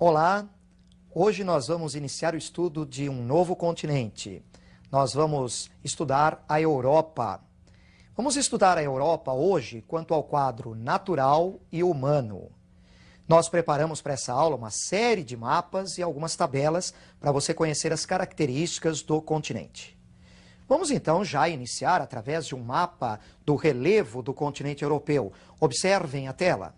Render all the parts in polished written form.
Olá, hoje nós vamos iniciar o estudo de um novo continente. Nós vamos estudar a Europa. Vamos estudar a Europa hoje quanto ao quadro natural e humano. Nós preparamos para essa aula uma série de mapas e algumas tabelas para você conhecer as características do continente. Vamos então já iniciar através de um mapa do relevo do continente europeu. Observem a tela.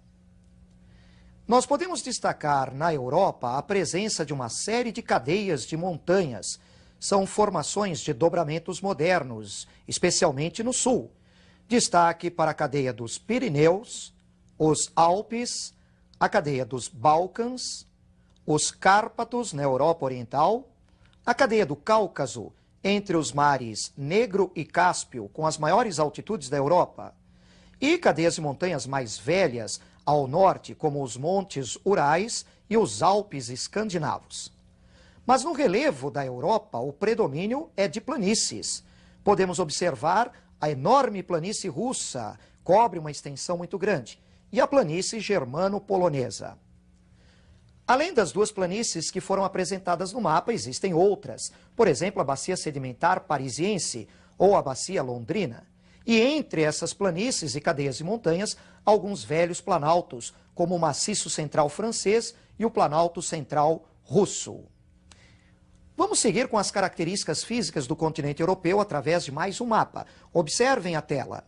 Nós podemos destacar na Europa a presença de uma série de cadeias de montanhas. São formações de dobramentos modernos, especialmente no sul. Destaque para a cadeia dos Pirineus, os Alpes, a cadeia dos Balcãs, os Cárpatos na Europa Oriental, a cadeia do Cáucaso, entre os mares Negro e Cáspio, com as maiores altitudes da Europa, e cadeias de montanhas mais velhas ao norte, como os Montes Urais e os Alpes escandinavos. Mas no relevo da Europa, o predomínio é de planícies. Podemos observar a enorme planície russa, cobre uma extensão muito grande, e a planície germano-polonesa. Além das duas planícies que foram apresentadas no mapa, existem outras. Por exemplo, a bacia sedimentar parisiense ou a bacia londrina. E entre essas planícies e cadeias de montanhas, alguns velhos planaltos, como o maciço central francês e o planalto central russo. Vamos seguir com as características físicas do continente europeu através de mais um mapa. Observem a tela.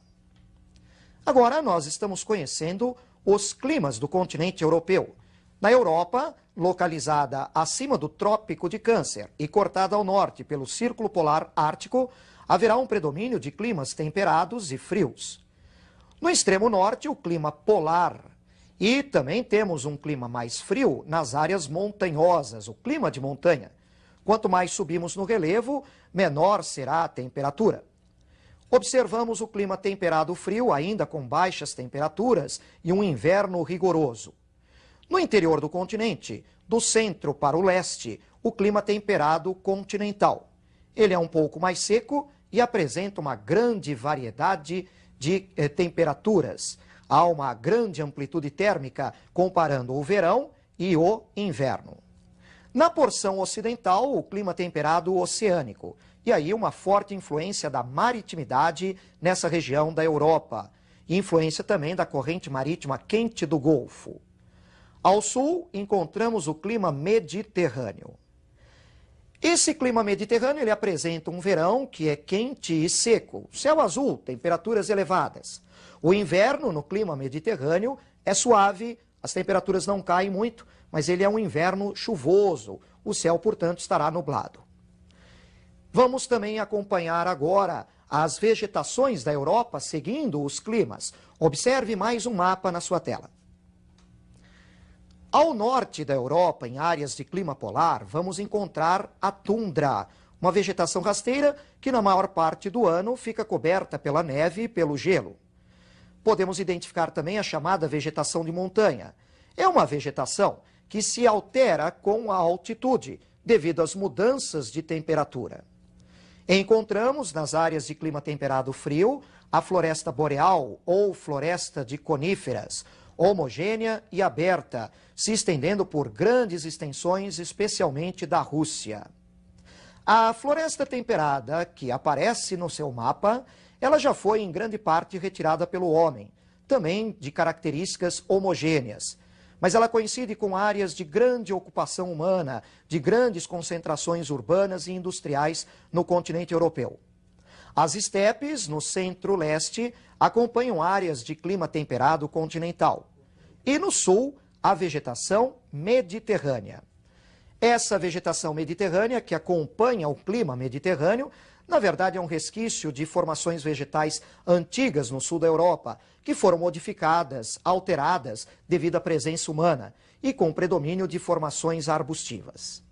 Agora nós estamos conhecendo os climas do continente europeu. Na Europa, localizada acima do Trópico de Câncer e cortada ao norte pelo Círculo Polar Ártico, haverá um predomínio de climas temperados e frios. No extremo norte, o clima polar. E também temos um clima mais frio nas áreas montanhosas, o clima de montanha. Quanto mais subimos no relevo, menor será a temperatura. Observamos o clima temperado frio, ainda com baixas temperaturas e um inverno rigoroso. No interior do continente, do centro para o leste, o clima temperado continental. Ele é um pouco mais seco e apresenta uma grande variedade de temperaturas. Há uma grande amplitude térmica comparando o verão e o inverno. Na porção ocidental, o clima temperado oceânico. E aí uma forte influência da maritimidade nessa região da Europa. E influência também da corrente marítima quente do Golfo. Ao sul, encontramos o clima mediterrâneo. Esse clima mediterrâneo ele apresenta um verão que é quente e seco, céu azul, temperaturas elevadas. O inverno no clima mediterrâneo é suave, as temperaturas não caem muito, mas ele é um inverno chuvoso, o céu, portanto, estará nublado. Vamos também acompanhar agora as vegetações da Europa seguindo os climas. Observe mais um mapa na sua tela. Ao norte da Europa, em áreas de clima polar, vamos encontrar a tundra, uma vegetação rasteira que na maior parte do ano fica coberta pela neve e pelo gelo. Podemos identificar também a chamada vegetação de montanha. É uma vegetação que se altera com a altitude, devido às mudanças de temperatura. Encontramos nas áreas de clima temperado frio a floresta boreal ou floresta de coníferas, homogênea e aberta, se estendendo por grandes extensões, especialmente da Rússia. A floresta temperada, que aparece no seu mapa, ela já foi em grande parte retirada pelo homem, também de características homogêneas. Mas ela coincide com áreas de grande ocupação humana, de grandes concentrações urbanas e industriais no continente europeu. As estepes, no centro-leste, acompanham áreas de clima temperado continental. E no sul, a vegetação mediterrânea. Essa vegetação mediterrânea, que acompanha o clima mediterrâneo, na verdade é um resquício de formações vegetais antigas no sul da Europa, que foram modificadas, alteradas devido à presença humana e com predomínio de formações arbustivas.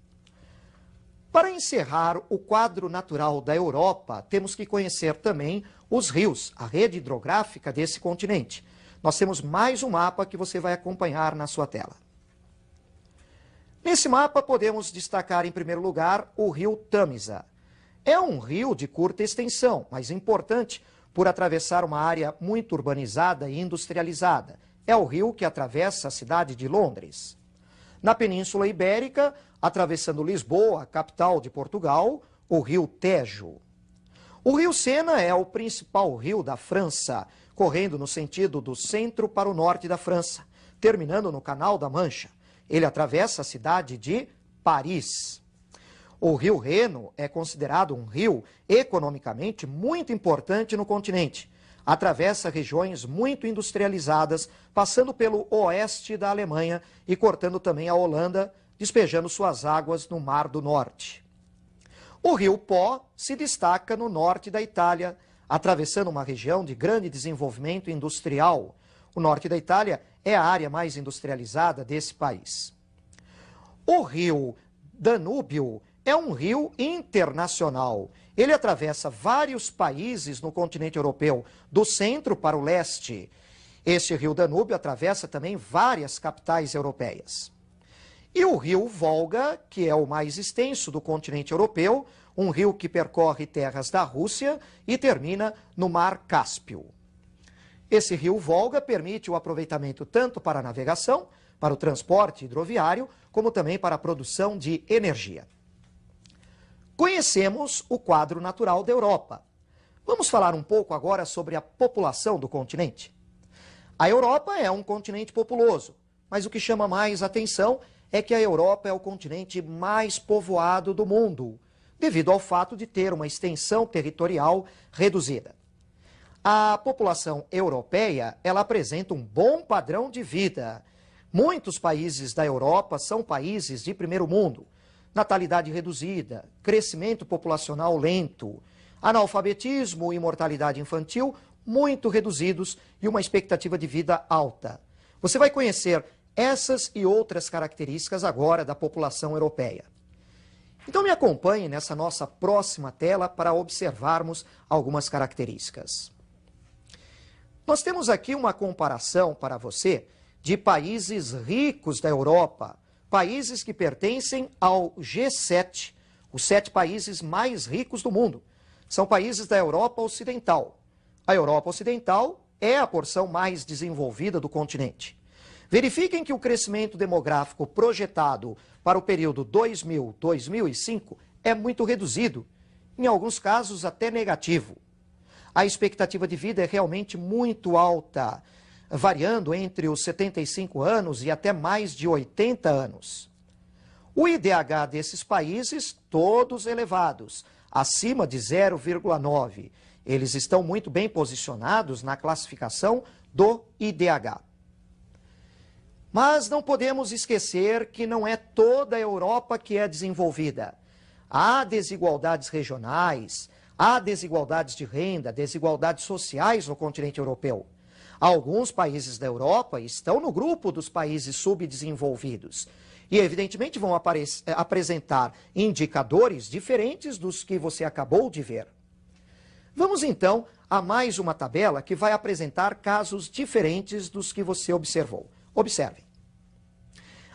Para encerrar o quadro natural da Europa, temos que conhecer também os rios, a rede hidrográfica desse continente. Nós temos mais um mapa que você vai acompanhar na sua tela. Nesse mapa podemos destacar em primeiro lugar o rio Tamisa. É um rio de curta extensão, mas importante por atravessar uma área muito urbanizada e industrializada. É o rio que atravessa a cidade de Londres. Na Península Ibérica, atravessando Lisboa, capital de Portugal, o rio Tejo. O rio Sena é o principal rio da França, correndo no sentido do centro para o norte da França, terminando no Canal da Mancha. Ele atravessa a cidade de Paris. O rio Reno é considerado um rio economicamente muito importante no continente. Atravessa regiões muito industrializadas, passando pelo oeste da Alemanha e cortando também a Holanda, despejando suas águas no Mar do Norte. O rio Po se destaca no norte da Itália, atravessando uma região de grande desenvolvimento industrial. O norte da Itália é a área mais industrializada desse país. O rio Danúbio é um rio internacional. Ele atravessa vários países no continente europeu, do centro para o leste. Este rio Danúbio atravessa também várias capitais europeias. E o rio Volga, que é o mais extenso do continente europeu, um rio que percorre terras da Rússia e termina no Mar Cáspio. Esse rio Volga permite o aproveitamento tanto para a navegação, para o transporte hidroviário, como também para a produção de energia. Conhecemos o quadro natural da Europa. Vamos falar um pouco agora sobre a população do continente. A Europa é um continente populoso, mas o que chama mais atenção é que a Europa é o continente mais povoado do mundo, devido ao fato de ter uma extensão territorial reduzida. A população europeia, ela apresenta um bom padrão de vida. Muitos países da Europa são países de primeiro mundo. Natalidade reduzida, crescimento populacional lento, analfabetismo e mortalidade infantil muito reduzidos e uma expectativa de vida alta. Você vai conhecer essas e outras características agora da população europeia. Então me acompanhe nessa nossa próxima tela para observarmos algumas características. Nós temos aqui uma comparação para você de países ricos da Europa, países que pertencem ao G7, os 7 países mais ricos do mundo. São países da Europa Ocidental. A Europa Ocidental é a porção mais desenvolvida do continente. Verifiquem que o crescimento demográfico projetado para o período 2000-2005 é muito reduzido, em alguns casos até negativo. A expectativa de vida é realmente muito alta, variando entre os 75 anos e até mais de 80 anos. O IDH desses países, todos elevados, acima de 0,9. Eles estão muito bem posicionados na classificação do IDH. Mas não podemos esquecer que não é toda a Europa que é desenvolvida. Há desigualdades regionais, há desigualdades de renda, desigualdades sociais no continente europeu. Alguns países da Europa estão no grupo dos países subdesenvolvidos e, evidentemente, vão apresentar indicadores diferentes dos que você acabou de ver. Vamos, então, a mais uma tabela que vai apresentar casos diferentes dos que você observou. Observem.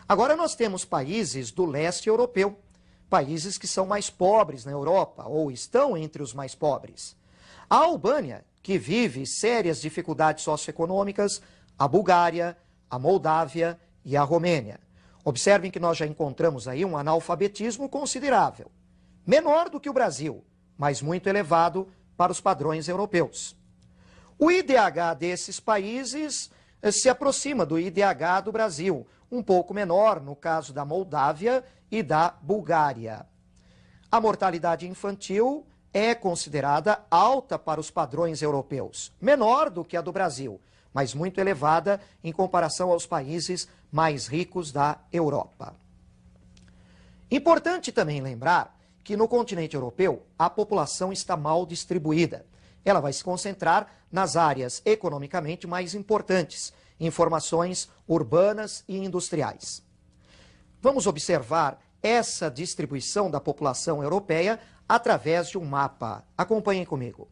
Agora nós temos países do leste europeu, países que são mais pobres na Europa ou estão entre os mais pobres. A Albânia, que vive sérias dificuldades socioeconômicas, a Bulgária, a Moldávia e a Romênia. Observem que nós já encontramos aí um analfabetismo considerável, menor do que o Brasil, mas muito elevado para os padrões europeus. O IDH desses países se aproxima do IDH do Brasil, um pouco menor no caso da Moldávia e da Bulgária. A mortalidade infantil é considerada alta para os padrões europeus, menor do que a do Brasil, mas muito elevada em comparação aos países mais ricos da Europa. Importante também lembrar que no continente europeu a população está mal distribuída. Ela vai se concentrar nas áreas economicamente mais importantes, informações urbanas e industriais. Vamos observar essa distribuição da população europeia através de um mapa. Acompanhem comigo.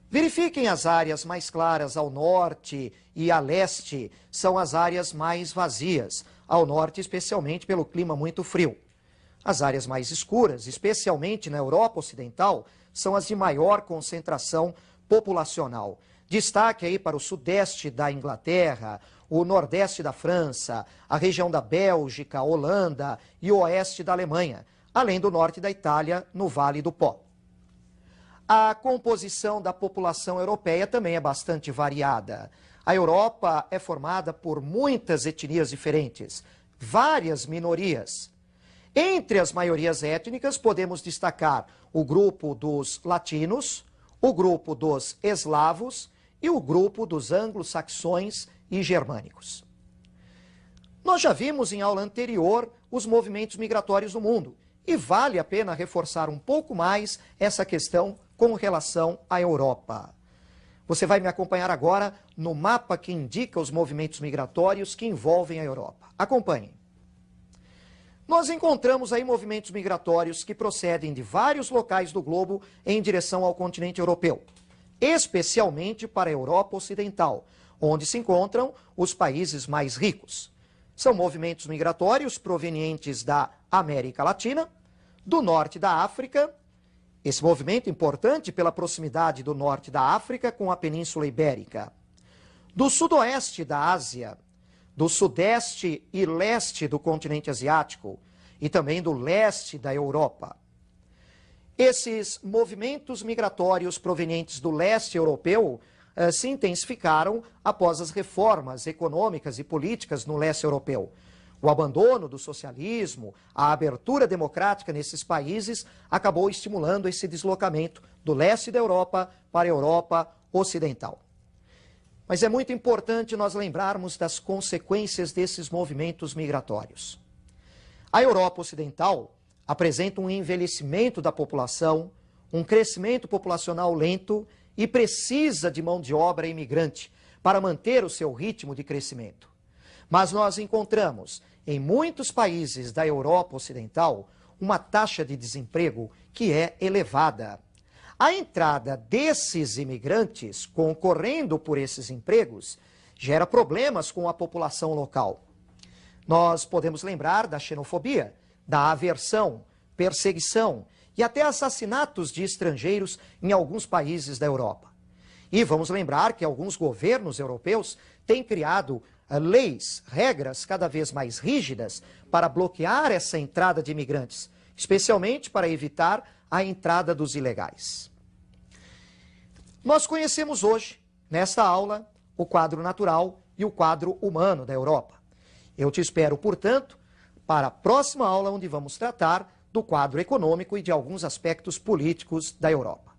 Verifiquem as áreas mais claras ao norte e a leste, são as áreas mais vazias, ao norte especialmente pelo clima muito frio. As áreas mais escuras, especialmente na Europa Ocidental, são as de maior concentração populacional. Destaque aí para o sudeste da Inglaterra, o nordeste da França, a região da Bélgica, Holanda e o oeste da Alemanha, além do norte da Itália, no Vale do Pó. A composição da população europeia também é bastante variada. A Europa é formada por muitas etnias diferentes, várias minorias. Entre as maiorias étnicas, podemos destacar o grupo dos latinos, o grupo dos eslavos e o grupo dos anglo-saxões e germânicos. Nós já vimos em aula anterior os movimentos migratórios no mundo e vale a pena reforçar um pouco mais essa questão com relação à Europa. Você vai me acompanhar agora no mapa que indica os movimentos migratórios que envolvem a Europa. Acompanhem. Nós encontramos aí movimentos migratórios que procedem de vários locais do globo em direção ao continente europeu, especialmente para a Europa Ocidental, onde se encontram os países mais ricos. São movimentos migratórios provenientes da América Latina, do norte da África. Esse movimento importante pela proximidade do norte da África com a Península Ibérica, do sudoeste da Ásia, do sudeste e leste do continente asiático e também do leste da Europa. Esses movimentos migratórios provenientes do leste europeu se intensificaram após as reformas econômicas e políticas no leste europeu. O abandono do socialismo, a abertura democrática nesses países acabou estimulando esse deslocamento do leste da Europa para a Europa Ocidental. Mas é muito importante nós lembrarmos das consequências desses movimentos migratórios. A Europa Ocidental apresenta um envelhecimento da população, um crescimento populacional lento e precisa de mão de obra imigrante para manter o seu ritmo de crescimento. Mas nós encontramos em muitos países da Europa Ocidental uma taxa de desemprego que é elevada. A entrada desses imigrantes, concorrendo por esses empregos, gera problemas com a população local. Nós podemos lembrar da xenofobia, da aversão, perseguição e até assassinatos de estrangeiros em alguns países da Europa. E vamos lembrar que alguns governos europeus têm criado leis, regras cada vez mais rígidas para bloquear essa entrada de imigrantes, especialmente para evitar a entrada dos ilegais. Nós conhecemos hoje, nesta aula, o quadro natural e o quadro humano da Europa. Eu te espero, portanto, para a próxima aula, onde vamos tratar do quadro econômico e de alguns aspectos políticos da Europa.